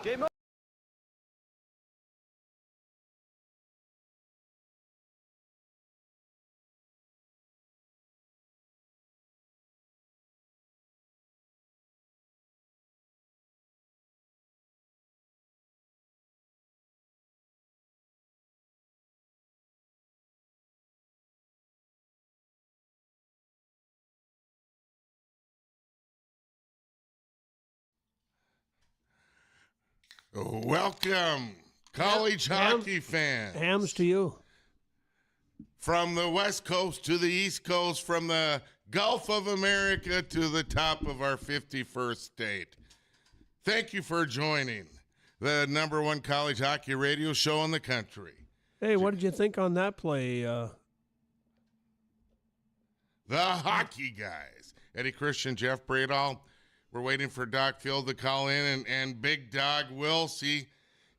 Game over. Welcome, college hockey fans. Hams to you. From the West Coast to the East Coast, from the Gulf of America to the top of our 51st state. Thank you for joining the number one college hockey radio show in the country. Hey, what did you think on that play? The hockey guys. Eddie Christian, Jeff Bradall. We're waiting for Doc Field to call in, and Big Dog Wills,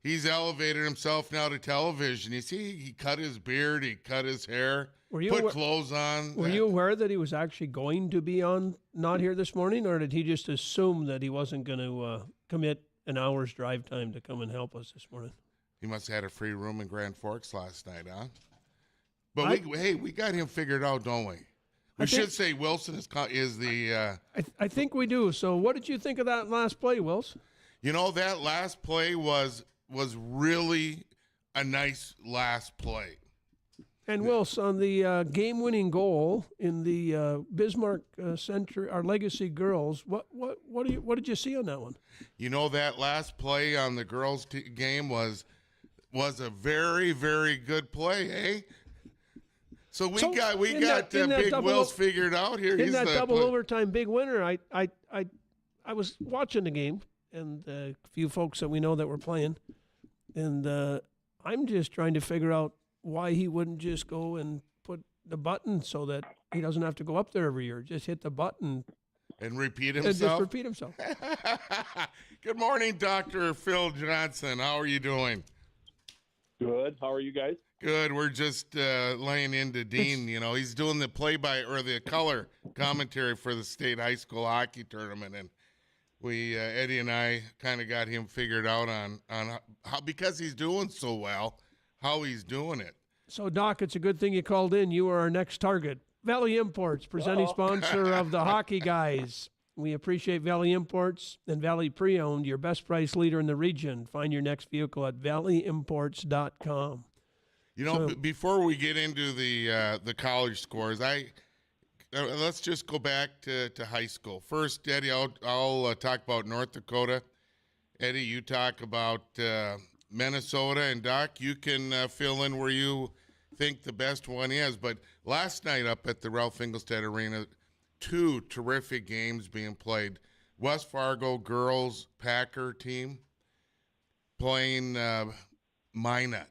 he's elevated himself now to television. You see, he cut his beard, he cut his hair, put clothes on. Were you aware that he was actually going to be on Not Here this morning, or did he just assume that he wasn't going to commit an hour's drive time to come and help us this morning? He must have had a free room in Grand Forks last night, huh? But we got him figured out, don't we? We should say Wilson is the... I think we do. So what did you think of that last play, Wills? You know, that last play was really a nice last play. And Wills, on the game-winning goal in the Bismarck Center, our Legacy girls, what did you see on that one? You know, that last play on the girls' game was a very, very good play, eh? So we got Big Wills figured out here. In that double overtime big winner, I was watching the game, and a few folks that we know that were playing, and I'm just trying to figure out why he wouldn't just go and put the button so that he doesn't have to go up there every year. Just hit the button and repeat himself. And just repeat himself. Good morning, Dr. Phil Johnson. How are you doing? Good. How are you guys? Good. We're just laying into Dean. You know, he's doing the the color commentary for the state high school hockey tournament, and we Eddie and I kind of got him figured out on how, because he's doing so well, how he's doing it. So, Doc, it's a good thing you called in. You are our next target. Valley Imports, presenting sponsor of the Hockey Guys. We appreciate Valley Imports and Valley Pre-Owned, your best price leader in the region. Find your next vehicle at valleyimports.com. You know, before we get into the college scores, let's just go back to high school. First, Eddie, I'll talk about North Dakota. Eddie, you talk about Minnesota, and Doc, you can fill in where you think the best one is. But last night up at the Ralph Engelstad Arena, two terrific games being played. West Fargo girls Packer team playing Minot.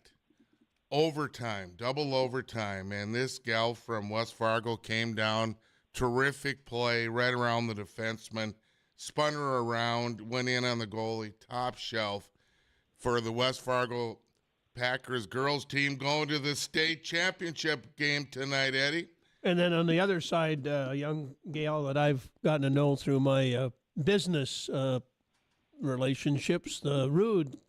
Overtime, double overtime, and this gal from West Fargo came down, terrific play right around the defenseman, spun her around, went in on the goalie, top shelf for the West Fargo Packers girls team going to the state championship game tonight, Eddie. And then on the other side, a young gal that I've gotten to know through my business relationships, the Rude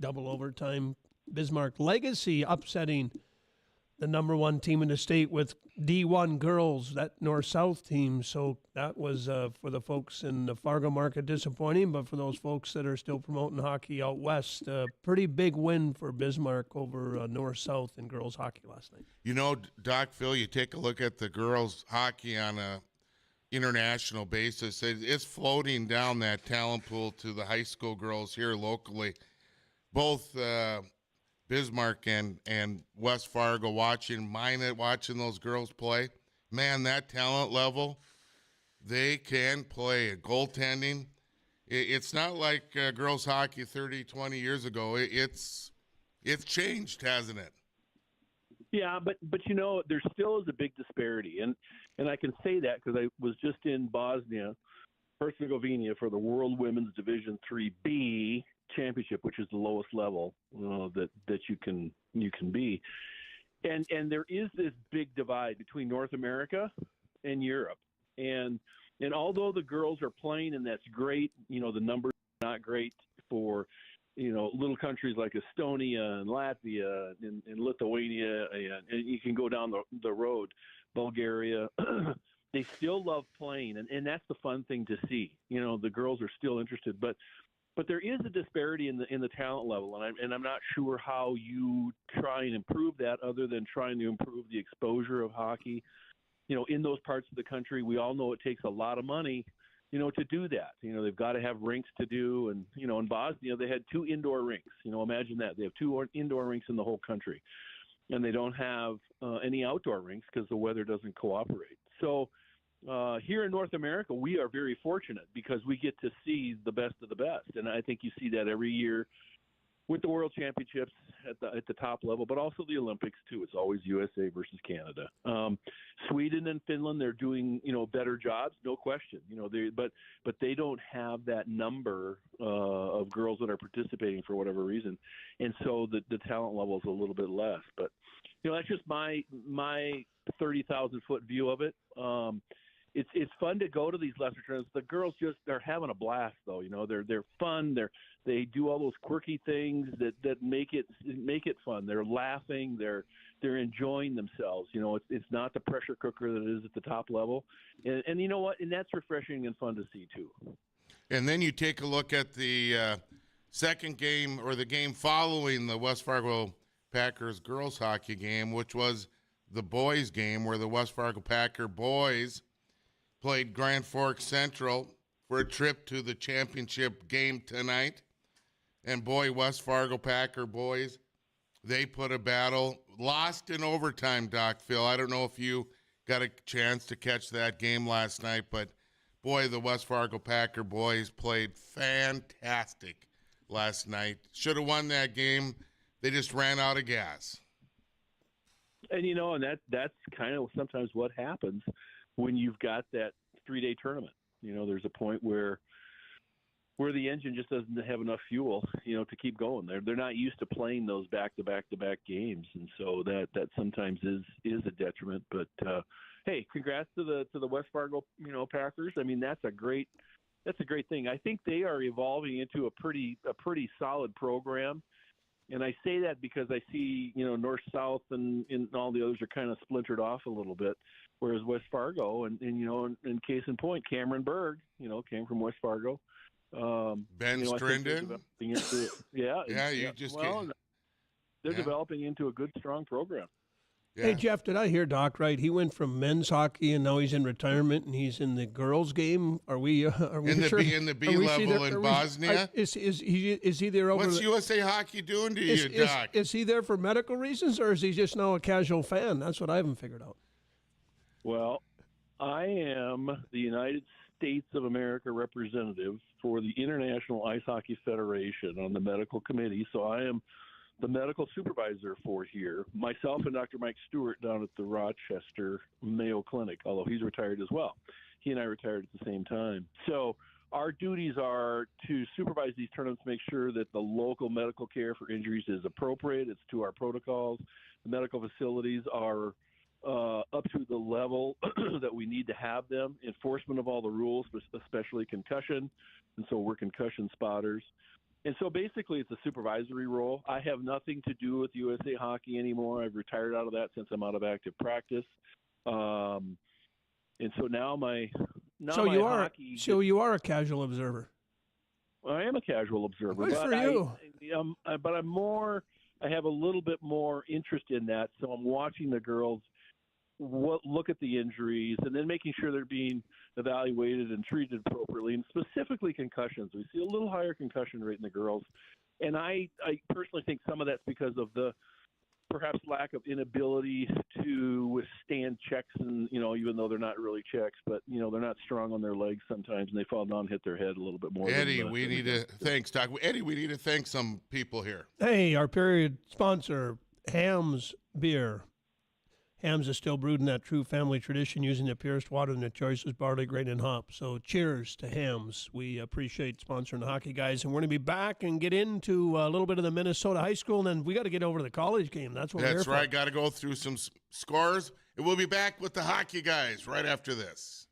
double overtime Bismarck Legacy upsetting the number one team in the state with D1 girls, that north-south team. So that was, for the folks in the Fargo market, disappointing, but for those folks that are still promoting hockey out west, pretty big win for Bismarck over north-south in girls hockey last night. You know, Doc Phil, you take a look at the girls hockey on a international basis, it's floating down that talent pool to the high school girls here locally. Both Bismarck and West Fargo watching those girls play. Man, that talent level, they can play. Goaltending, it's not like girls hockey 30, 20 years ago. It's changed, hasn't it? Yeah, but you know, there still is a big disparity, and I can say that because I was just in Bosnia, Herzegovina, for the World Women's Division 3B championship, which is the lowest level that you can be, and there is this big divide between North America and Europe, and although the girls are playing and that's great, you know, the numbers are not great for little countries like Estonia and Latvia and Lithuania, and you can go down the road, Bulgaria. They still love playing, and that's the fun thing to see. The girls are still interested, but there is a disparity in the talent level, and I'm not sure how you try and improve that other than trying to improve the exposure of hockey. In those parts of the country, we all know it takes a lot of money, to do that. They've got to have rinks to do, and in Bosnia they had 2 indoor rinks. Imagine that. They have 2 indoor rinks in the whole country, and they don't have any outdoor rinks because the weather doesn't cooperate. So here in North America, we are very fortunate because we get to see the best of the best, and I think you see that every year with the World Championships at the top level, but also the Olympics too. It's always USA versus Canada. Sweden and Finland, they're doing better jobs, no question. But they don't have that number of girls that are participating for whatever reason, and so the talent level is a little bit less. But that's just my 30,000-foot view of it. It's fun to go to these lesser tournaments. The girls they're having a blast though. They're fun. They do all those quirky things that make it fun. They're laughing. They're enjoying themselves. It's not the pressure cooker that it is at the top level. And you know what? And that's refreshing and fun to see too. And then you take a look at the second game, or the game following the West Fargo Packers girls hockey game, which was the boys game, where the West Fargo Packer boys played Grand Forks Central for a trip to the championship game tonight. And boy, West Fargo Packer boys, they put a battle. Lost in overtime, Doc Phil. I don't know if you got a chance to catch that game last night, but boy, the West Fargo Packer boys played fantastic last night. Should have won that game. They just ran out of gas. And and that's kind of sometimes what happens when you've got that 3-day tournament. There's a point where the engine just doesn't have enough fuel, to keep going. They're not used to playing those back-to-back-to-back games, and so that sometimes is a detriment. But hey, congrats to the West Fargo Packers. I mean, that's a great thing. I think they are evolving into a pretty solid program. And I say that because I see, North, South, and all the others are kind of splintered off a little bit, whereas West Fargo, and case in point, Cameron Berg, came from West Fargo. Ben Strinden? They're developing into a good, strong program. Yeah. Hey, Jeff, did I hear Doc right? He went from men's hockey and now he's in retirement and he's in the girls' game. Are we in the B level in Bosnia? Is he there over? What's USA Hockey doing to you, Doc? Is he there for medical reasons, or is he just now a casual fan? That's what I haven't figured out. Well, I am the United States of America representative for the International Ice Hockey Federation on the medical committee, so I am the medical supervisor for here. Myself and Dr. Mike Stewart down at the Rochester Mayo Clinic, although he's retired as well. He and I retired at the same time. So our duties are to supervise these tournaments, make sure that the local medical care for injuries is appropriate. It's to our protocols. The medical facilities are up to the level that we need to have them. Enforcement of all the rules, especially concussion. And so we're concussion spotters. And so basically it's a supervisory role. I have nothing to do with USA Hockey anymore. I've retired out of that since I'm out of active practice. And so now you are a casual observer. I am a casual observer. Good for you. But I have a little bit more interest in that. So I'm watching the girls look at the injuries and then making sure they're being evaluated and treated appropriately, and specifically concussions. We see a little higher concussion rate in the girls. And I personally think some of that's because of the perhaps lack of inability to withstand checks, and even though they're not really checks, but they're not strong on their legs sometimes, and they fall down and hit their head a little bit more. Eddie, thanks, Doc. Eddie, we need to thank some people here. Hey, our period sponsor, Hams Beer. Hams is still brewed in that true family tradition, using the purest water and the choicest barley, grain, and hop. So cheers to Hams. We appreciate sponsoring the hockey guys. And we're going to be back and get into a little bit of the Minnesota high school. And then we got to get over to the college game. That's what we're here for. That's right. Got to go through some scores. And we'll be back with the hockey guys right after this.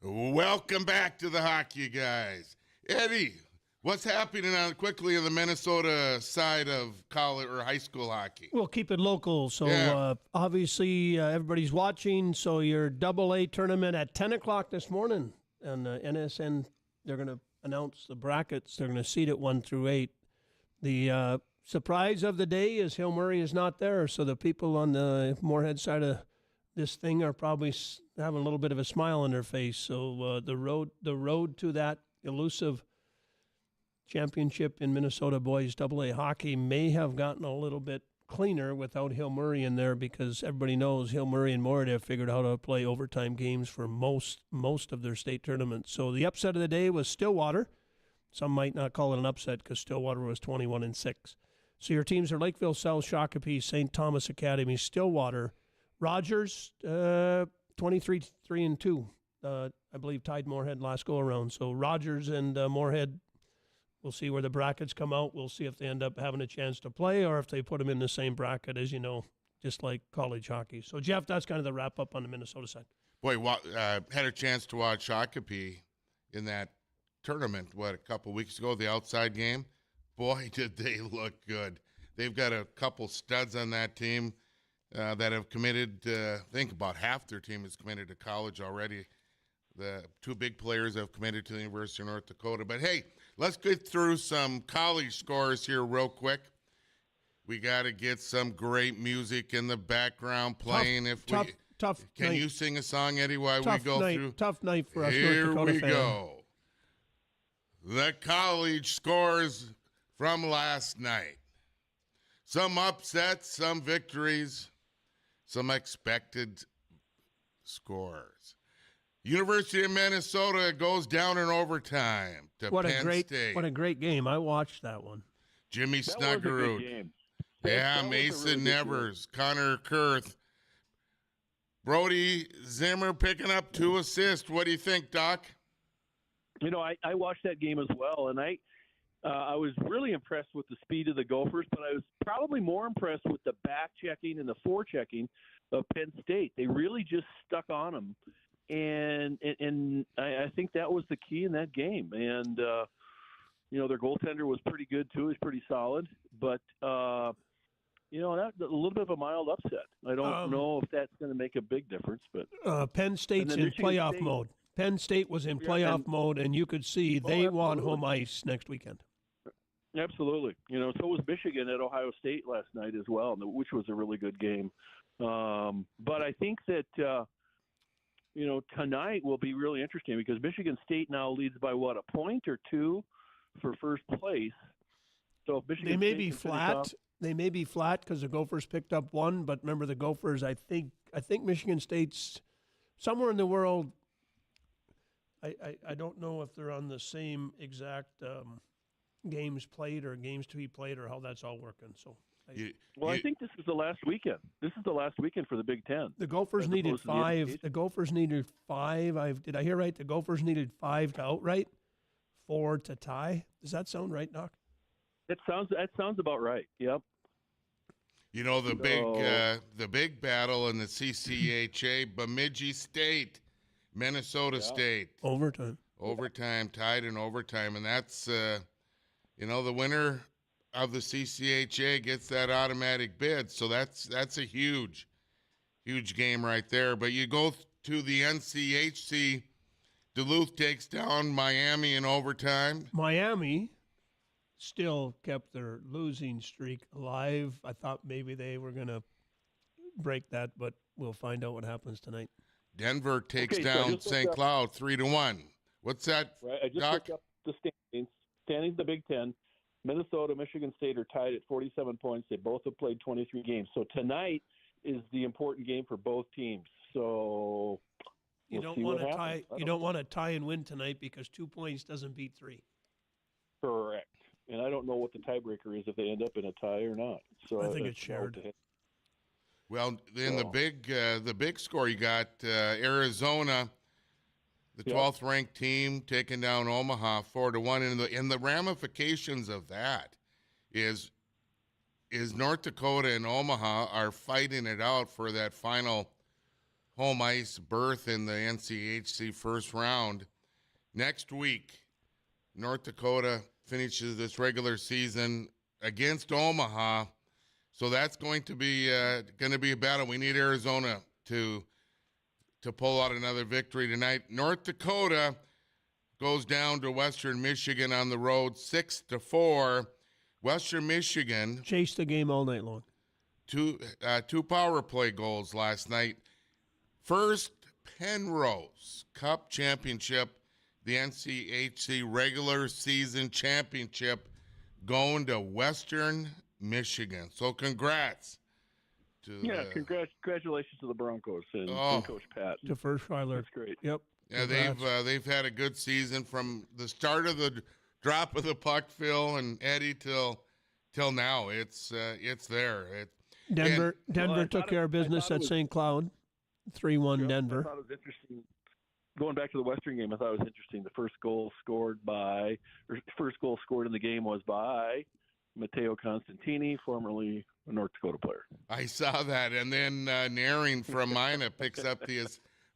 Welcome back to the hockey guys. Eddie, what's happening quickly on the Minnesota side of college or high school hockey? We'll keep it local. So Yeah. obviously everybody's watching. So your AA tournament at 10 o'clock this morning. And NSN, they're going to announce the brackets. They're going to seed it 1 through 8. The surprise of the day is Hill Murray is not there. So the people on the Moorhead side of this thing are probably having a little bit of a smile on their face. So the road to that elusive championship in Minnesota boys AA hockey may have gotten a little bit cleaner without Hill Murray in there, because everybody knows Hill Murray and Moorhead have figured out how to play overtime games for most of their state tournaments. So the upset of the day was Stillwater. Some might not call it an upset because Stillwater was 21-6. So your teams are Lakeville South, Shakopee, St. Thomas Academy, Stillwater, Rogers, 23-3-2. I believe tied Moorhead last go around. So Rogers and Moorhead, we'll see where the brackets come out. We'll see if they end up having a chance to play or if they put them in the same bracket, as you know, just like college hockey. So, Jeff, that's kind of the wrap-up on the Minnesota side. Boy, had a chance to watch Shakopee in that tournament, a couple weeks ago, the outside game. Boy, did they look good. They've got a couple studs on that team that have committed. I think about half their team is committed to college already. The two big players have committed to the University of North Dakota. But, hey, let's get through some college scores here real quick. We got to get some great music in the background playing. Tough Can night. you sing a song, Eddie, while we go through? Tough night for us Here North Dakota we fans. go. The college scores from last night. Some upsets, some victories, some expected scores. University of Minnesota goes down in overtime to Penn State. What a great game. I watched that one. Jimmy That was a good Snuggerud. game. Yeah, That was a Mason really good Nevers, Connor Kurth. Brody Zimmer picking up 2 assists. What do you think, Doc? You know, I watched that game as well, and I was really impressed with the speed of the Gophers, but I was probably more impressed with the back checking and the forechecking of Penn State. They really just stuck on them, and I think that was the key in that game. And you know, their goaltender was pretty good too; he's pretty solid. But you know, that a little bit of a mild upset. I don't know if that's going to make a big difference, but Penn State's in Michigan playoff State- mode. Penn State was in playoff mode, and you could see they want home ice next weekend. Absolutely. You know, so was Michigan at Ohio State last night as well, which was a really good game. But I think that, you know, tonight will be really interesting because Michigan State now leads by, a point or 2 for first place. So if Michigan They may State be can finish flat. off- They may be flat because the Gophers picked up 1, but remember the Gophers, I think Michigan State's somewhere in the world. I don't know if they're on the same exact games played or games to be played or how that's all working. So I think this is the last weekend. This is the last weekend for the Big Ten. the Gophers As needed opposed to the 5. education. The Gophers needed 5. Did I hear right? The Gophers needed 5 to outright, 4 to tie. Does that sound right, Doc? That sounds about right. Yep. You know, the big battle in the CCHA, Bemidji State, Minnesota State. Overtime. Overtime, tied in overtime. And that's, you know, the winner of the CCHA gets that automatic bid. So that's a huge game right there. But you go to the NCHC, Duluth takes down Miami in overtime. Miami still kept their losing streak alive. I thought maybe they were going to break that, but we'll find out what happens tonight. Denver takes Okay, so I down just looked St. up- Cloud 3-1. What's that, Right. I just Doc? looked up the standings. Standings in the Big Ten. Minnesota, Michigan State are tied at 47 points. They both have played 23 games. So tonight is the important game for both teams. So You we'll don't see want what to tie. happens. I You don't- don't want to tie and win tonight because 2 points doesn't beat 3. Correct. And I don't know what the tiebreaker is if they end up in a tie or not. So I think that's it's shared. Well, in So- the big score, you got Arizona, the 12th ranked team, taking down Omaha 4-1. And the ramifications of that is North Dakota and Omaha are fighting it out for that final home ice berth in the NCHC first round. Next week, North Dakota finishes this regular season against Omaha. So that's going to be a battle. We need Arizona to pull out another victory tonight. North Dakota goes down to Western Michigan on the road, 6-4. Western Michigan chased the game all night long. Two power play goals last night. First Penrose Cup championship, the NCHC regular season championship, going to Western Michigan. So congrats. Congratulations to the Broncos and Coach Pat. To Ferschweiler. That's great. Yep. Yeah, they've had a good season from the start of the drop of the puck, Phil and Eddie, till now. It's there. Denver took care of business at St. Cloud, 3-1 Denver. I thought it was interesting. Going back to the Western game, I thought it was interesting. The first goal scored in the game was by Matteo Constantini, formerly a North Dakota player. I saw that, and then Naring from Mina picks up the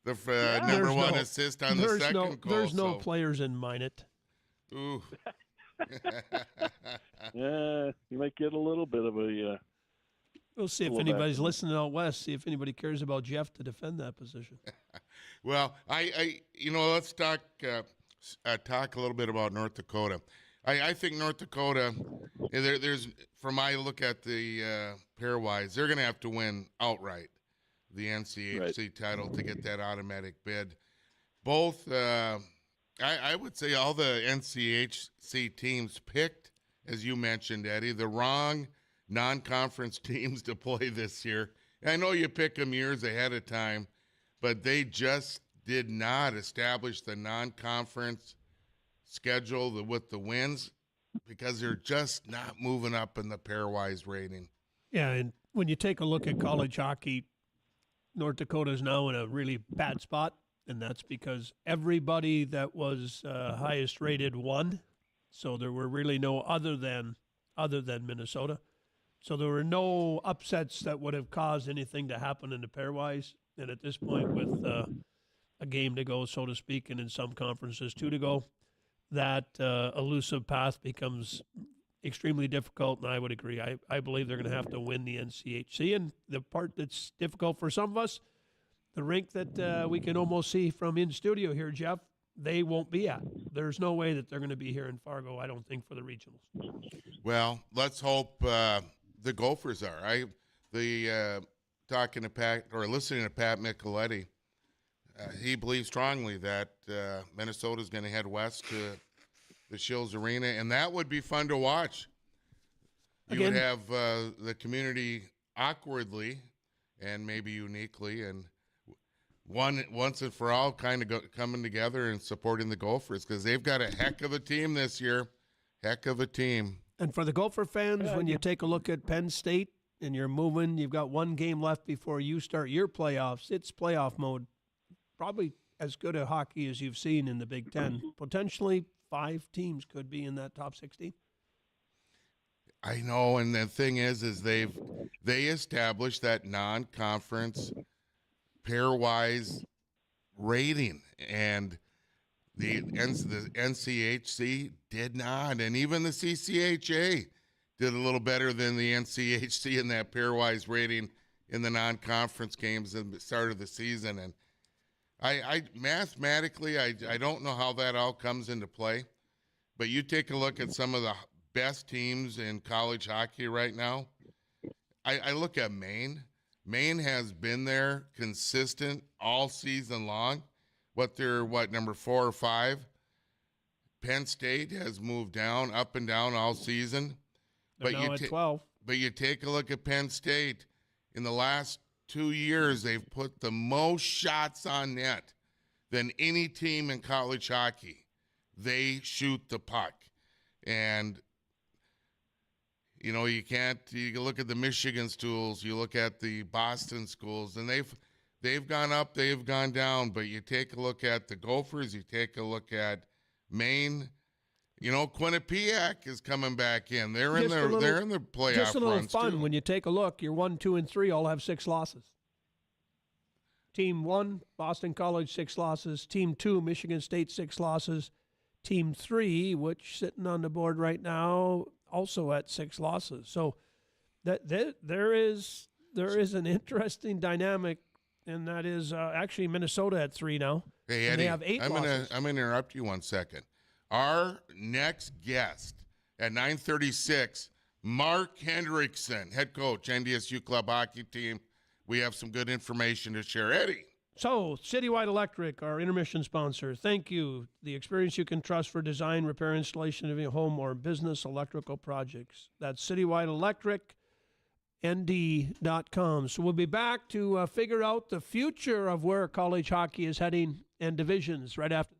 There's number one assist on the second goal. There's no players in Minot. Ooh. Yeah, you might get a little bit of a. We'll see if anybody's listening out west. See if anybody cares about Jeff to defend that position. Well, let's talk a little bit about North Dakota. I think North Dakota, there's from my look at the pairwise, they're going to have to win outright the NCHC title to get that automatic bid. Both, I would say all the NCHC teams picked, as you mentioned, Eddie, the wrong non-conference teams to play this year. I know you pick them years ahead of time, but they just did not establish the non-conference schedule with the wins because they're just not moving up in the pairwise rating. Yeah, and when you take a look at college hockey, North Dakota is now in a really bad spot, and that's because everybody that was highest rated won. So there were really no other than Minnesota. So there were no upsets that would have caused anything to happen in the pairwise. And at this point, with a game to go, so to speak, and in some conferences 2 to go, that elusive path becomes extremely difficult, and I would agree. I believe they're going to have to win the NCHC. And the part that's difficult for some of us, the rink that we can almost see from in studio here, Jeff, they won't be at. There's no way that they're going to be here in Fargo, I don't think, for the regionals. Well, let's hope the Gophers are. Talking to Pat or listening to Pat Micheletti, he believes strongly that Minnesota is going to head west to the Shields Arena, and that would be fun to watch. You would have the community awkwardly and maybe uniquely, and once and for all kind of coming together and supporting the Gophers because they've got a heck of a team this year. Heck of a team. And for the Gopher fans, when you take a look at Penn State and you're moving, you've got one game left before you start your playoffs. It's playoff mode. Probably as good a hockey as you've seen in the Big Ten. Potentially 5 teams could be in that top 16. I know, and the thing is they established that non-conference pairwise rating, and the NCHC did not, and even the CCHA did a little better than the NCHC in that pairwise rating in the non-conference games at the start of the season. And I mathematically, I don't know how that all comes into play, but you take a look at some of the best teams in college hockey right now. I look at Maine. Maine has been there consistent all season long. They're number 4 or 5? Penn State has moved down, up and down all season. They're now at 12. But you take a look at Penn State. In the last 2 years, they've put the most shots on net than any team in college hockey. They shoot the puck. And, you can look at the Michigan schools, you look at the Boston schools, and they've gone up, they've gone down. But you take a look at the Gophers, you take a look at Maine. Quinnipiac is coming back in. They're in the playoff. Just a little runs fun too. when you take a look. You're 1, 2, and 3 all have 6 losses. Team 1, Boston College, 6 losses. Team 2, Michigan State, 6 losses. Team 3, which sitting on the board right now, also at 6 losses. So there is an interesting dynamic, and that is actually Minnesota at 3 now. Hey, and Eddie, they have 8 losses. I'm gonna interrupt you 1 second. Our next guest at 9:36, Mark Hendrickson, head coach, NDSU club hockey team. We have some good information to share. Eddie. So, Citywide Electric, our intermission sponsor, thank you. The experience you can trust for design, repair, installation of your home or business electrical projects. That's Citywide Electric. ND.com. So we'll be back to figure out the future of where college hockey is heading and divisions right after.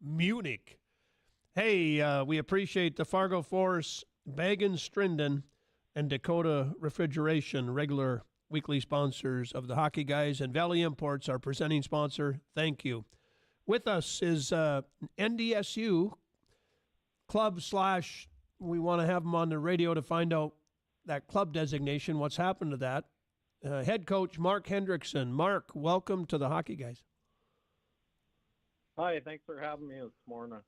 Munich. Hey, we appreciate the Fargo Force, Bagan Strinden, and Dakota Refrigeration, regular weekly sponsors of the Hockey Guys, and Valley Imports, our presenting sponsor. Thank you. With us is NDSU club / we want to have them on the radio to find out that club designation, what's happened to that. Head coach Mark Hendrickson. Mark, welcome to the Hockey Guys. Hi, thanks for having me this morning.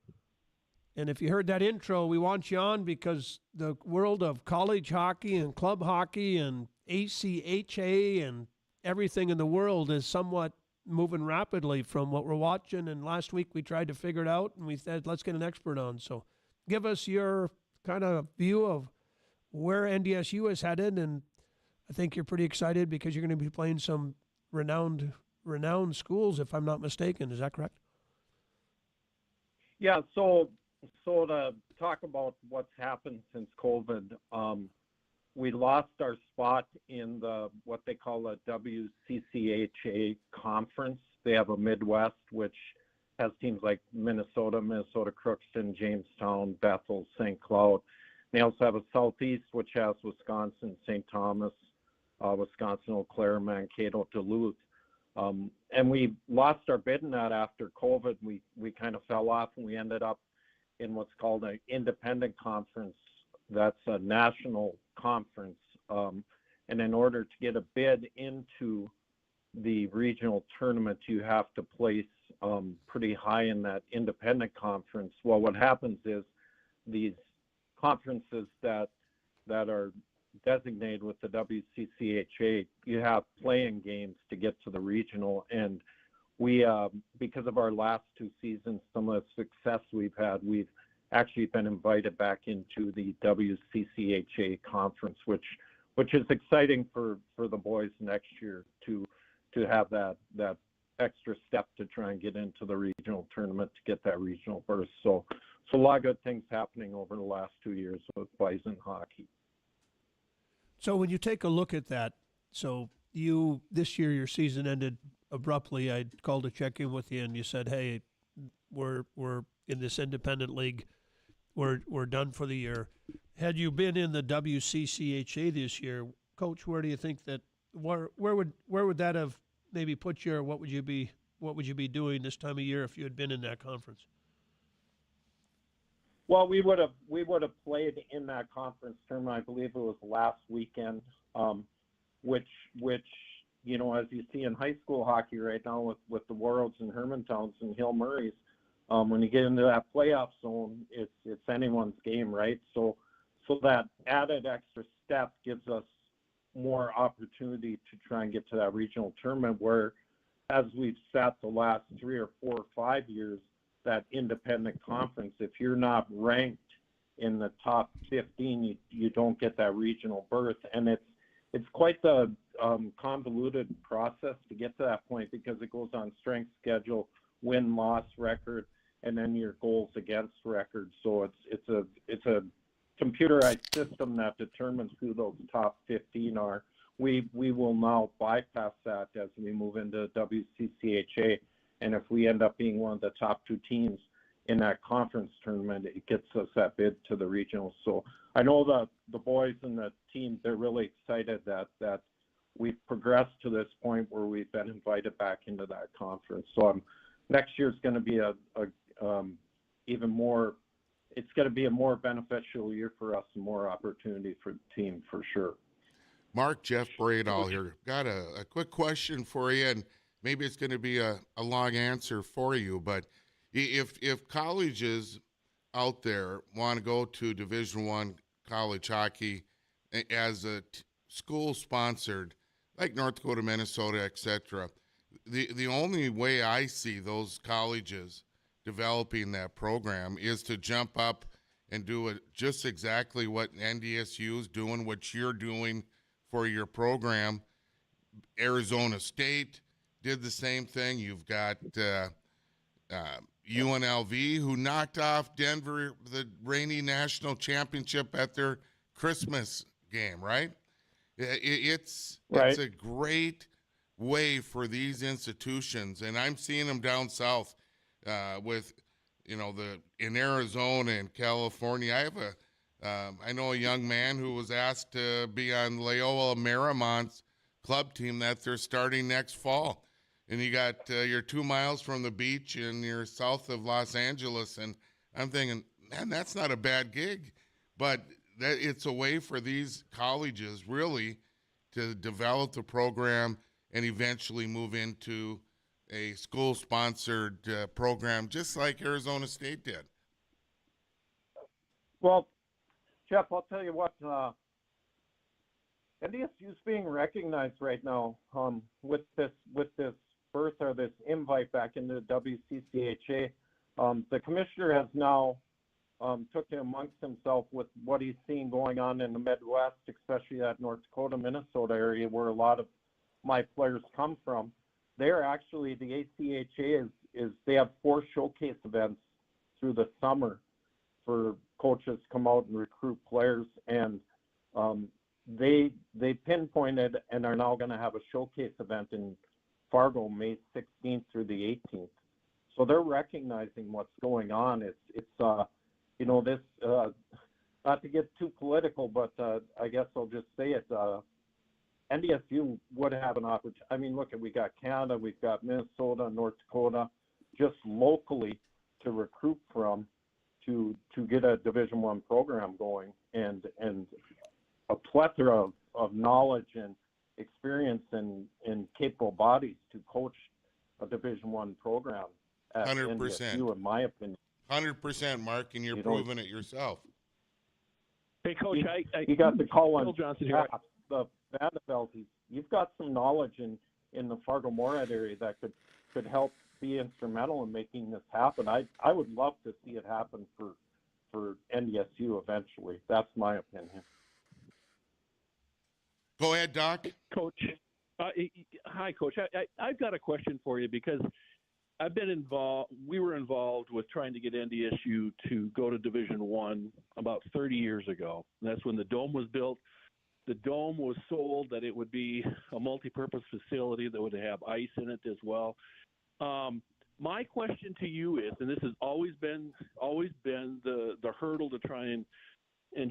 And if you heard that intro, we want you on because the world of college hockey and club hockey and ACHA and everything in the world is somewhat moving rapidly from what we're watching. And last week we tried to figure it out, and we said, let's get an expert on. So give us your kind of view of where NDSU is headed. And I think you're pretty excited because you're going to be playing some renowned schools, if I'm not mistaken. Is that correct? Yeah, so to talk about what's happened since COVID, we lost our spot in what they call a WCCHA conference. They have a Midwest, which has teams like Minnesota, Crookston, Jamestown, Bethel, St. Cloud. They also have a Southeast, which has Wisconsin, St. Thomas, Wisconsin, Eau Claire, Mankato, Duluth. And we lost our bid in that after COVID. We kind of fell off, and we ended up in what's called an independent conference. That's a national conference. And in order to get a bid into the regional tournament, you have to place pretty high in that independent conference. Well, what happens is these conferences that are designated with the WCCHA, you have playing games to get to the regional. And we, because of our last two seasons, some of the success we've had, we've actually been invited back into the WCCHA conference, which is exciting for the boys next year to have that extra step to try and get into the regional tournament to get that regional berth. So a lot of good things happening over the last 2 years with Bison hockey. So when you take a look at that, so this year your season ended abruptly. I called to check in with you, and you said, "Hey, we're in this independent league. We're done for the year." Had you been in the WCCHA this year, Coach, where do you think that where would that have maybe put you, or what would you be doing this time of year if you had been in that conference? Well, we would have played in that conference tournament. I believe it was last weekend, which as you see in high school hockey right now with the Warroads and Hermantowns and Hill Murrays, when you get into that playoff zone, it's anyone's game, right? So that added extra step gives us more opportunity to try and get to that regional tournament. Where, as we've sat the last 3 or 4 or 5 years, that independent conference, if you're not ranked in the top 15, you don't get that regional berth. And it's quite the convoluted process to get to that point, because it goes on strength schedule, win-loss record, and then your goals against record. So it's a computerized system that determines who those top 15 are. We will now bypass that as we move into WCCHA. And if we end up being one of the top 2 teams in that conference tournament, it gets us that bid to the regionals. So I know the boys and the team, they're really excited that we've progressed to this point where we've been invited back into that conference. So next year is going to be even more. It's going to be a more beneficial year for us and more opportunity for the team for sure. Mark, Jeff Bradall here. Got a quick question for you, and maybe it's going to be a long answer for you, but if colleges out there want to go to Division I college hockey as a school sponsored, like North Dakota, Minnesota, etc., the only way I see those colleges developing that program is to jump up and do it just exactly what NDSU is doing, what you're doing for your program. Arizona State did the same thing. You've got UNLV, who knocked off Denver, the reigning national championship, at their Christmas game, right? It's a great way for these institutions, and I'm seeing them down south with in Arizona and California. I know a young man who was asked to be on Loyola Marimont's club team that they're starting next fall. And you got you're 2 miles from the beach and you're south of Los Angeles. And I'm thinking, man, that's not a bad gig. But it's a way for these colleges really to develop the program and eventually move into a school-sponsored program, just like Arizona State did. Well, Jeff, I'll tell you what, NDSU's being recognized right now with this birth or this invite back into the WCCHA. The commissioner has now took it amongst himself with what he's seeing going on in the Midwest, especially that North Dakota, Minnesota area where a lot of my players come from. They're actually, the ACHA is they have 4 showcase events through the summer for coaches to come out and recruit players, and they pinpointed and are now going to have a showcase event in Fargo May 16th through the 18th. So they're recognizing what's going on. It's this not to get too political, but I guess I'll just say it. NDSU would have an opportunity. I mean, look, we got Canada, we've got Minnesota, North Dakota, just locally to recruit from to get a Division I program going, and a plethora of knowledge and experience and capable bodies to coach a Division I program at 100%. NDSU, in my opinion. 100%, Mark, and you're proving it yourself. Hey, Coach, you got the call on Johnson here. The Vanderbilt. You've got some knowledge in the Fargo-Moorhead area that could help be instrumental in making this happen. I would love to see it happen for NDSU eventually. That's my opinion. Go ahead, Doc. Coach. Hi, Coach. I've got a question for you because I've been involved. We were involved with trying to get NDSU to go to Division I about 30 years ago. That's when the Dome was built. The Dome was sold that it would be a multi-purpose facility that would have ice in it as well. My question to you is, and this has always been the hurdle to try and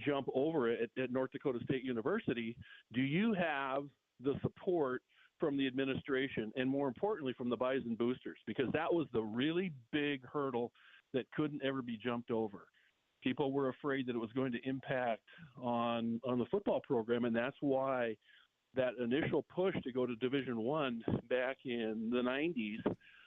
jump over it at North Dakota State University, do you have the support from the administration and, more importantly, from the Bison boosters? Because that was the really big hurdle that couldn't ever be jumped over. People were afraid that it was going to impact on the football program, and that's why that initial push to go to Division I back in the 90s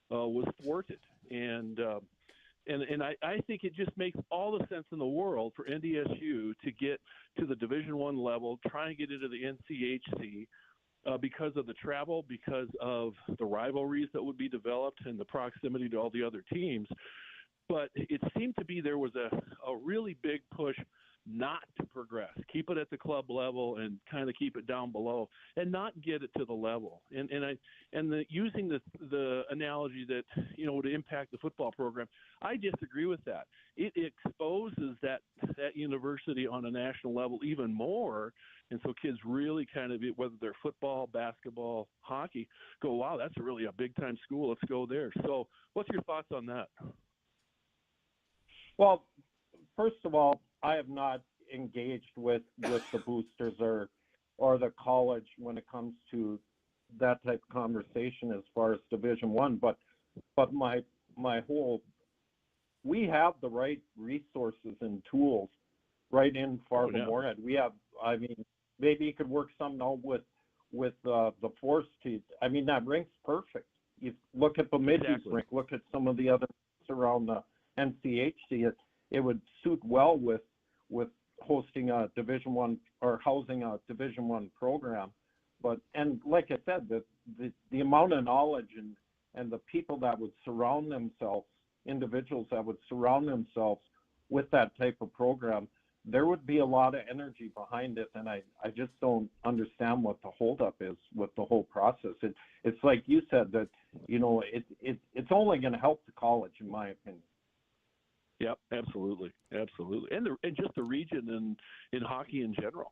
was thwarted. And I think it just makes all the sense in the world for NDSU to get to the Division I level, try and get into the NCHC because of the travel, because of the rivalries that would be developed and the proximity to all the other teams. But it seemed to be there was a really big push not to progress, keep it at the club level and kind of keep it down below and not get it to the level. Using the analogy that, would impact the football program, I disagree with that. It exposes that university on a national level even more. And so kids really kind of, whether they're football, basketball, hockey, go, wow, that's really a big time school. Let's go there. So what's your thoughts on that? Well, first of all, I have not engaged with the boosters or the college when it comes to that type of conversation as far as Division I. But my whole, we have the right resources and tools right in Fargo-Moorhead. We have, I mean, maybe you could work something out with the Force team. I mean, that rink's perfect. You look at the Midwest rink, look at some of the other around the NCHC. It would suit well with hosting a Division I or housing a Division I program. And like I said, the amount of knowledge and the people that would surround themselves, individuals that would surround themselves with that type of program, there would be a lot of energy behind it. And I just don't understand what the holdup is with the whole process. It's like you said that, it's only going to help the college, in my opinion. Yep, absolutely, and just the region in hockey in general.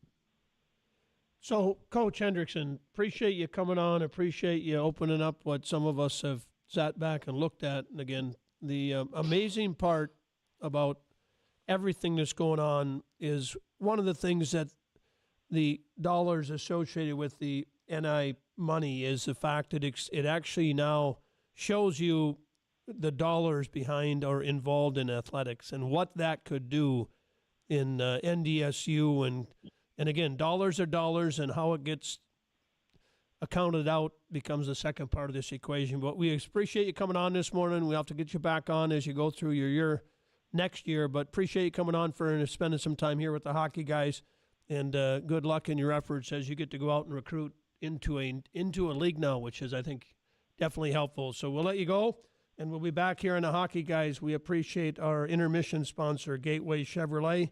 So, Coach Hendrickson, appreciate you coming on. Appreciate you opening up what some of us have sat back and looked at. And again, the amazing part about everything that's going on is one of the things that the dollars associated with the NI money is the fact that it actually now shows you the dollars behind or involved in athletics and what that could do in NDSU. And again, dollars are dollars, and how it gets accounted out becomes the second part of this equation. But we appreciate you coming on this morning. We'll have to get you back on as you go through your year next year, but appreciate you coming on for and spending some time here with the hockey guys, and good luck in your efforts as you get to go out and recruit into a league now, which is, I think, definitely helpful. So we'll let you go, and we'll be back here on the hockey guys. We appreciate our intermission sponsor, Gateway Chevrolet,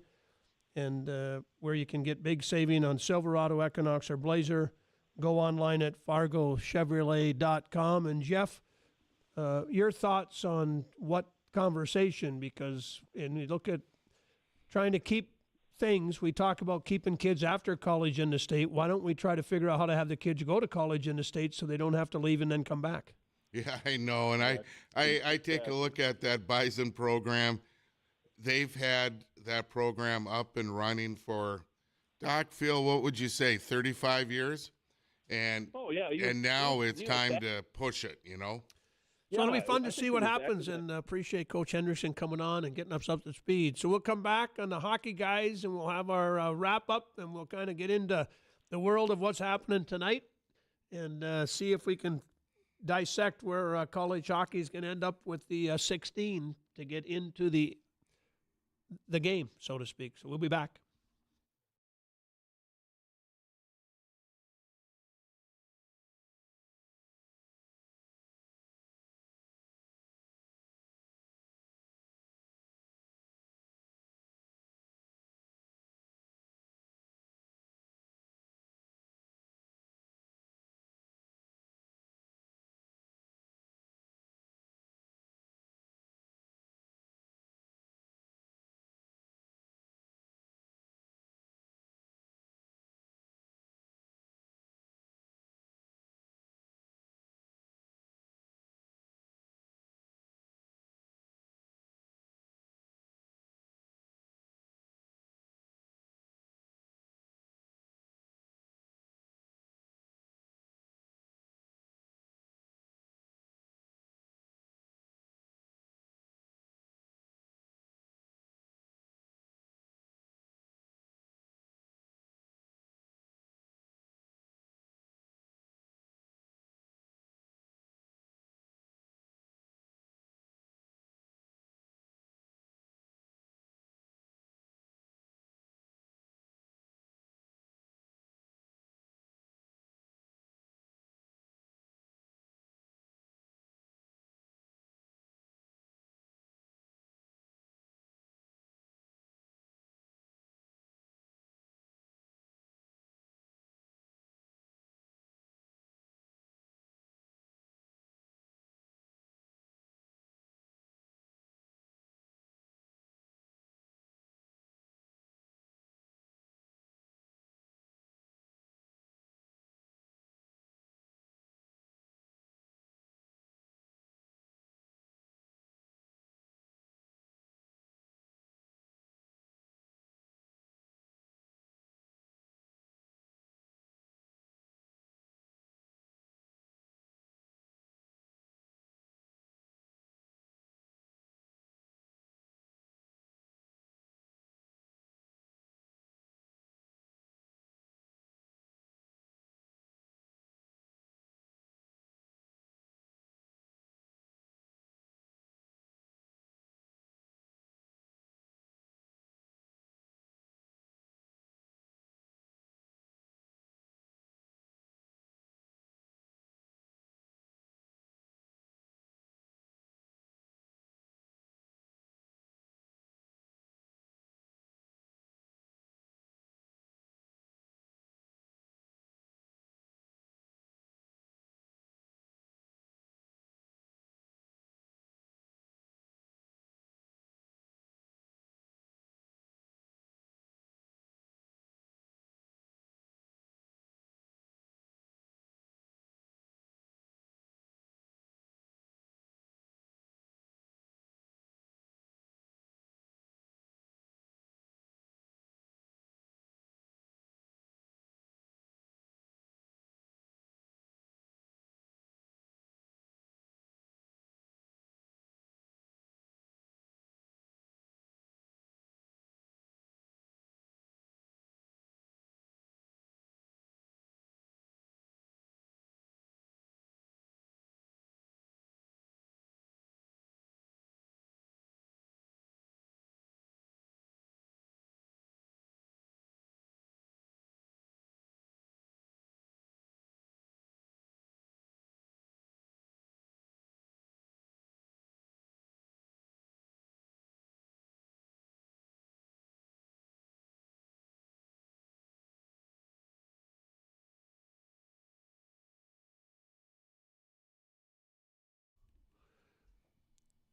and where you can get big saving on Silverado, Equinox, or Blazer. Go online at fargochevrolet.com. And Jeff, your thoughts on what conversation, because when we look at trying to keep things, we talk about keeping kids after college in the state. Why don't we try to figure out how to have the kids go to college in the state so they don't have to leave and then come back? Yeah, I know. And I take a look at that Bison program. They've had that program up and running for, Doc, Phil, what would you say, 35 years? And and now it's time to push it, you know? So it'll be fun to see what happens, and appreciate Coach Hendrickson coming on and getting us up to speed. So we'll come back on the hockey guys, and we'll have our wrap-up, and we'll kind of get into the world of what's happening tonight and see if we can dissect where college hockey is going to end up with the 16 to get into the game, so to speak. So we'll be back.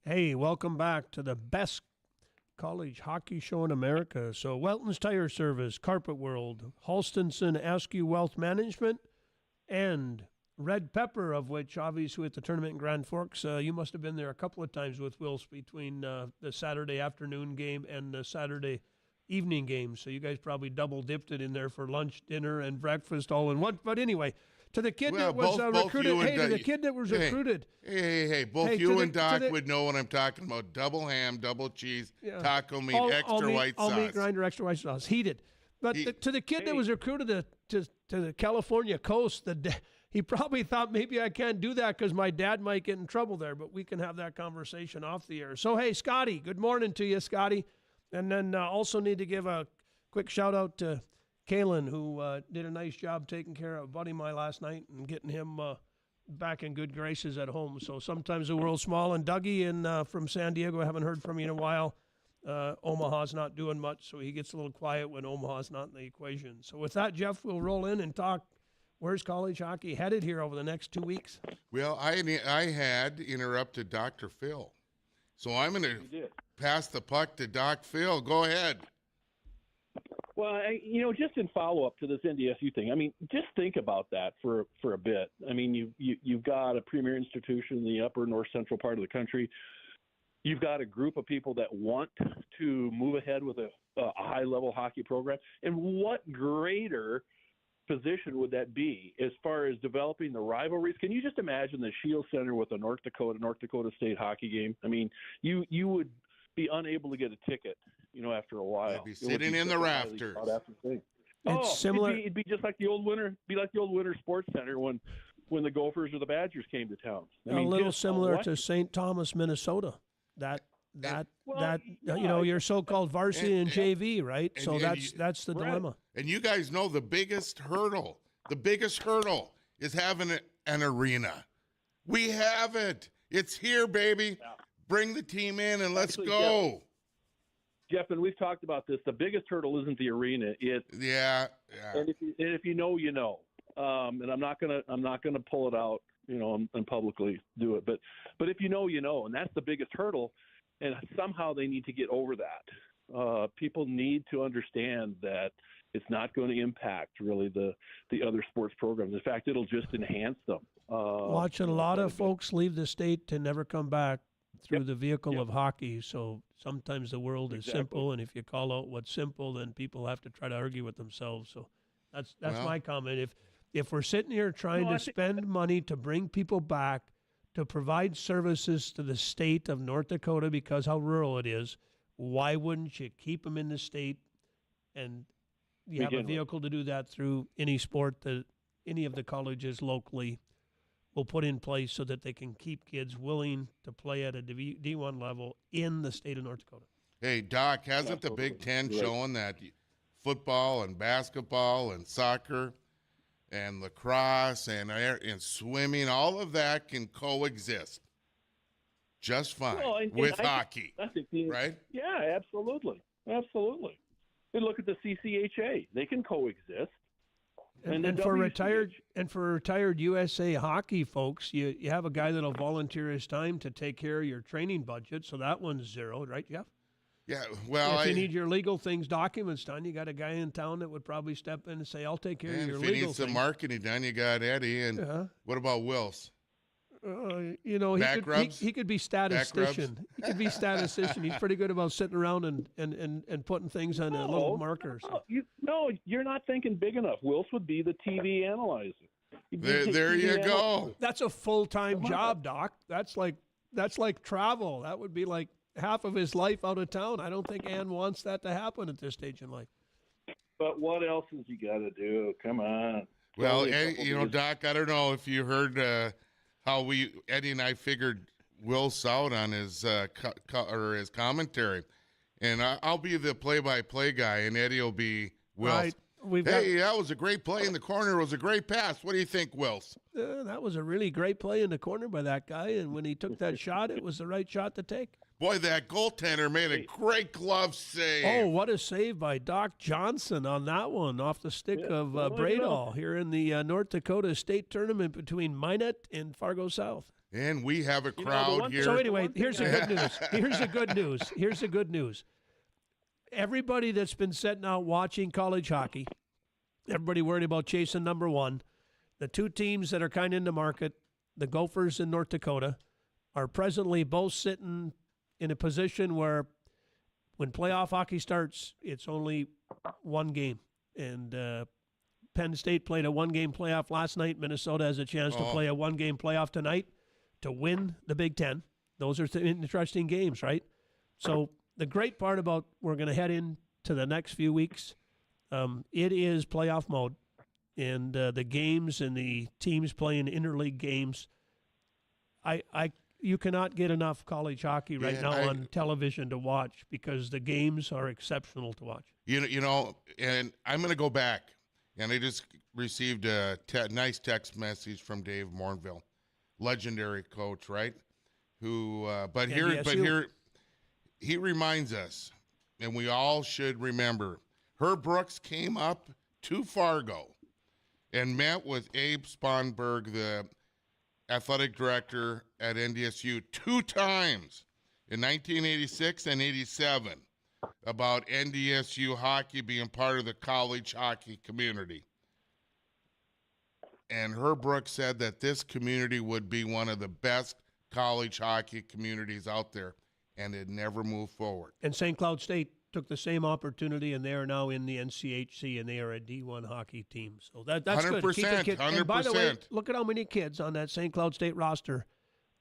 Hey, welcome back to the best college hockey show in America. So Welton's Tire Service, Carpet World, Halstonson Askew Wealth Management, and Red Pepper, of which obviously at the tournament in Grand Forks, you must have been there a couple of times with Wills between the Saturday afternoon game and the Saturday evening game. So you guys probably double dipped it in there for lunch, dinner, and breakfast all in one. But anyway, to the kid that was recruited. Hey, to the kid that was recruited. Hey, both you and Doc would know what I'm talking about. Double ham, double cheese, taco meat, extra white sauce. All meat grinder, extra white sauce, heated. But to the kid that was recruited to the California coast, he probably thought maybe I can't do that because my dad might get in trouble there. But we can have that conversation off the air. So, hey, Scotty, good morning to you, Scotty. And then also need to give a quick shout out to Kalen, who did a nice job taking care of a buddy of mine last night and getting him back in good graces at home. So sometimes the world's small. And Dougie from San Diego, I haven't heard from you in a while. Omaha's not doing much, so he gets a little quiet when Omaha's not in the equation. So with that, Jeff, we'll roll in and talk. Where's college hockey headed here over the next 2 weeks? Well, I had interrupted Dr. Phil. So I'm going to pass the puck to Doc Phil. Go ahead. Well, just in follow-up to this NDSU thing, I mean, just think about that for a bit. I mean, you've got a premier institution in the upper north central part of the country. You've got a group of people that want to move ahead with a high-level hockey program. And what greater position would that be as far as developing the rivalries? Can you just imagine the Shield Center with a North Dakota State hocky game? I mean, you would be unable to get a ticket, after a while. I'd be sitting in the rafters. It's similar. It'd be just like the old winter sports center when the Gophers or the Badgers came to town. A little similar to St. Thomas, Minnesota. Your so-called varsity and JV, right? So that's the dilemma. And you guys know the biggest hurdle is having an arena. We have it. It's here, baby. Yeah. Bring the team in and let's go. Jeff, and we've talked about this. The biggest hurdle isn't the arena. It's And if you know, you know. And I'm not gonna pull it out, and publicly do it. But if you know, you know, and that's the biggest hurdle. And somehow they need to get over that. People need to understand that it's not going to impact really the other sports programs. In fact, it'll just enhance them. Watching a lot of folks leave the state to never come back through the vehicle of hockey. So sometimes the world is simple, and if you call out what's simple, then people have to try to argue with themselves. So that's my comment. If we're sitting here trying to spend money to bring people back, to provide services to the state of North Dakota because how rural it is, why wouldn't you keep them in the state and you have a vehicle to do that through any sport that any of the colleges locally will put in place so that they can keep kids willing to play at a D1 level in the state of North Dakota? Hey, Doc, hasn't the Big Ten shown that football and basketball and soccer and lacrosse and swimming, all of that can coexist just fine with hockey, right? Yeah, absolutely. And look at the CCHA; they can coexist. And for retired USA hockey folks, you have a guy that'll volunteer his time to take care of your training budget, so that one's zero, right, Jeff? Yeah, well, if you need your legal things, documents done, you got a guy in town that would probably step in and say, "I'll take care of your legal things." If you need some marketing done, you got Eddie. And what about Wills? He could be statistician. He could be statistician. He's pretty good about sitting around and putting things on a little marker. No, you're not thinking big enough. Wills would be the TV analyzer. There you go. That's a full-time job, Doc. That's like travel. That would be like half of his life out of town. I don't think Ann wants that to happen at this stage in life. But what else has you got to do? Come on. Well, Doc, I don't know if you heard how Eddie and I figured Wills out on his his commentary, and I'll be the play-by-play guy, and Eddie will be Wills. Right. That was a great play in the corner. It was a great pass. What do you think, Wills? That was a really great play in the corner by that guy, and when he took that shot, it was the right shot to take. Boy, that goaltender made a great glove save. Oh, what a save by Doc Johnson on that one off the stick of Bradall here in the North Dakota State Tournament between Minot and Fargo South. And we have a crowd here. So anyway, here's the good news. Here's the good news. Everybody that's been sitting out watching college hockey, everybody worried about chasing number one, the two teams that are kind of in the market, the Gophers and North Dakota, are presently both sitting in a position where when playoff hockey starts, it's only one game. And Penn State played a one-game playoff last night. Minnesota has a chance to play a one-game playoff tonight to win the Big Ten. Those are interesting games, right? So the great part about we're going to head into the next few weeks, it is playoff mode. And the games and the teams playing interleague games, you cannot get enough college hockey right now on television to watch because the games are exceptional to watch. You know, and I'm going to go back, and I just received a nice text message from Dave Mourneville, legendary coach, right? Who, but here, he reminds us, and we all should remember, Herb Brooks came up to Fargo and met with Abe Sponberg, the athletic director at NDSU, 2 times in 1986 and 87 about NDSU hockey being part of the college hockey community. And Herb Brooks said that this community would be one of the best college hockey communities out there, and it never moved forward. And St. Cloud State took the same opportunity, and they are now in the NCHC, and they are a D1 hockey team. So that's 100%, good. Keep the kid. 100%. And by the way, look at how many kids on that St. Cloud State roster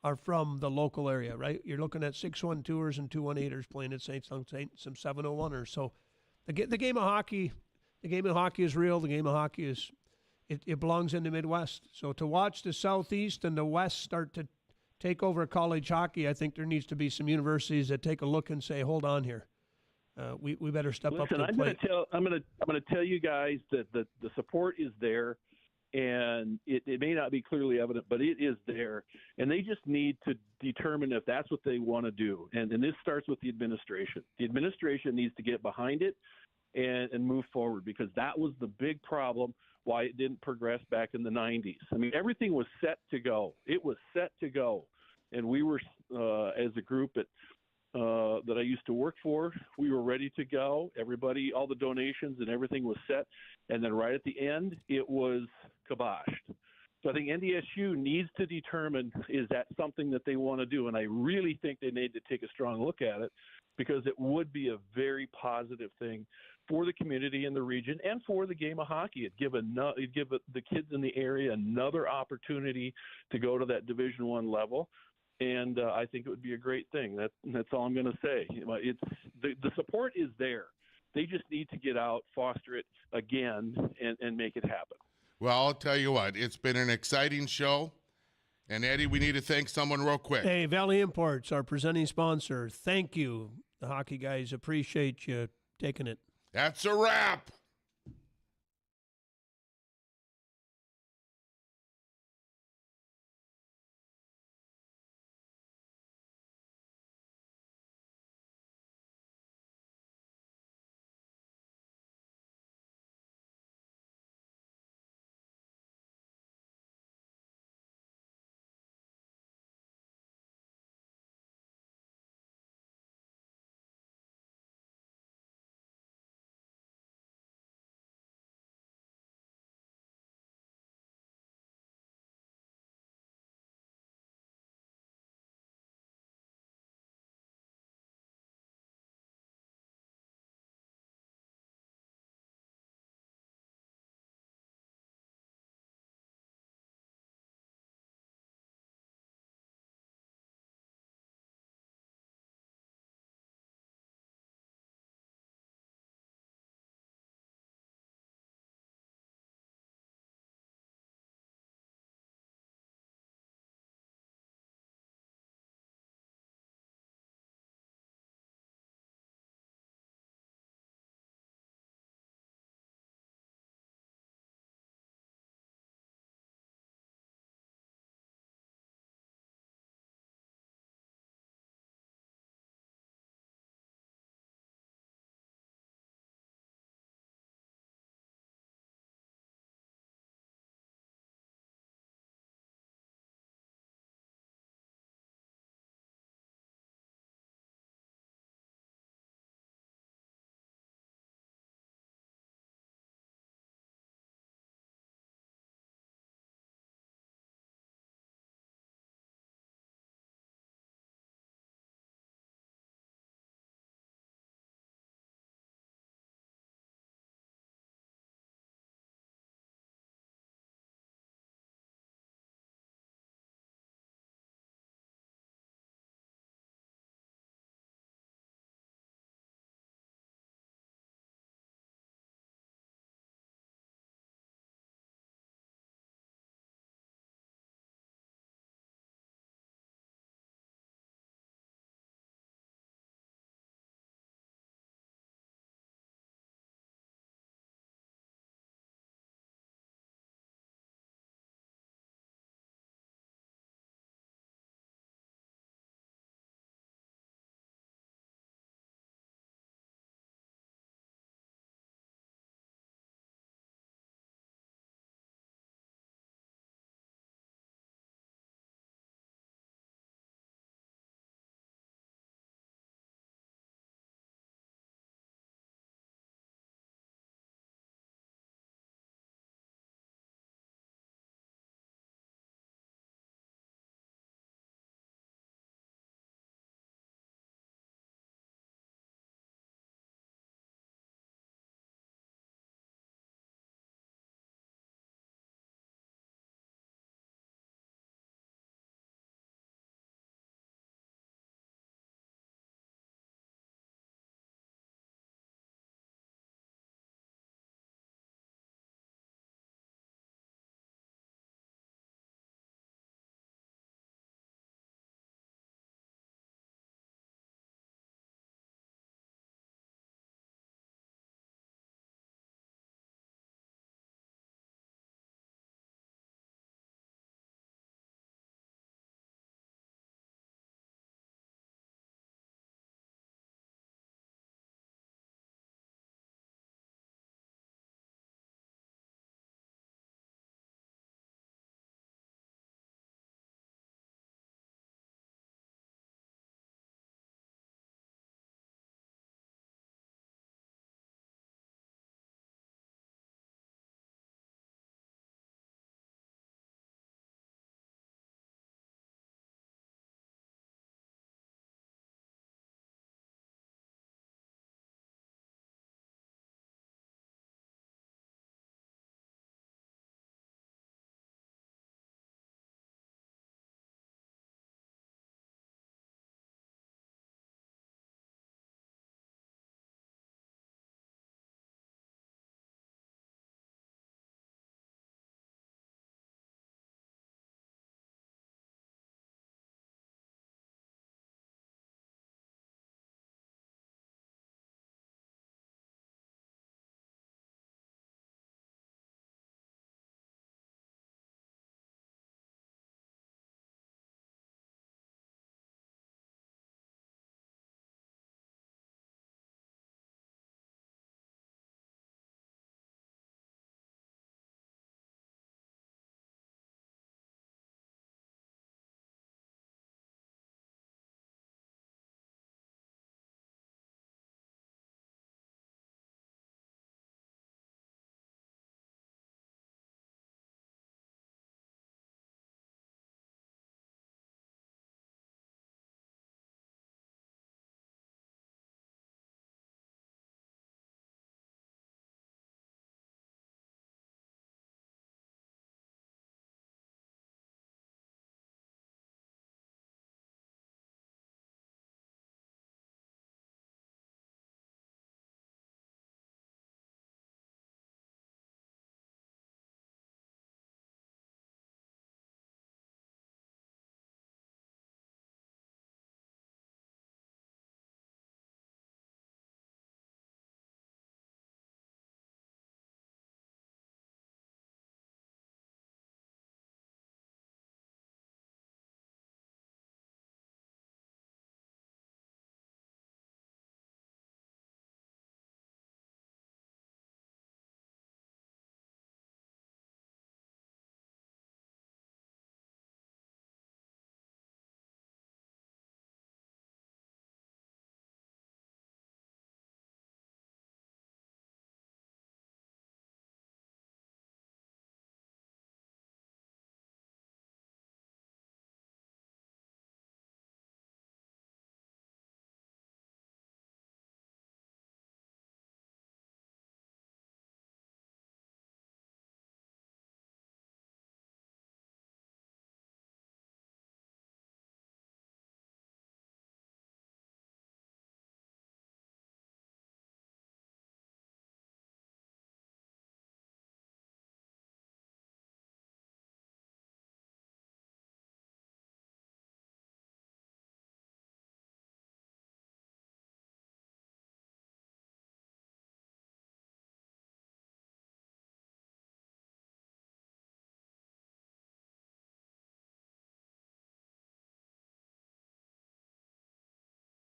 are from the local area, right? You're looking at 6-1-2ers and 2-1-8ers playing at St. Cloud State, some 7-0-1ers. So the game of hockey is real. The game of hockey is it belongs in the Midwest. So to watch the Southeast and the West start to take over college hockey, I think there needs to be some universities that take a look and say, hold on here. We better step up to the plate. I'm going to tell you guys that the support is there, and it may not be clearly evident, but it is there, and they just need to determine if that's what they want to do. And this starts with the administration. The administration needs to get behind it and move forward, because that was the big problem why it didn't progress back in the 90s. I mean, everything was set to go. It was set to go, and we were as a group that I used to work for, we were ready to go. Everybody, all the donations and everything was set. And then right at the end, it was kiboshed. So I think NDSU needs to determine, is that something that they want to do? And I really think they need to take a strong look at it, because it would be a very positive thing for the community in the region and for the game of hockey. It'd give the kids in the area another opportunity to go to that Division I level. And I think it would be a great thing. That's all I'm going to say. It's the support is there. They just need to get out, foster it again, and make it happen. Well, I'll tell you what, it's been an exciting show. And, Eddie, we need to thank someone real quick. Hey, Valley Imports, our presenting sponsor. Thank you. The hockey guys appreciate you taking it. That's a wrap.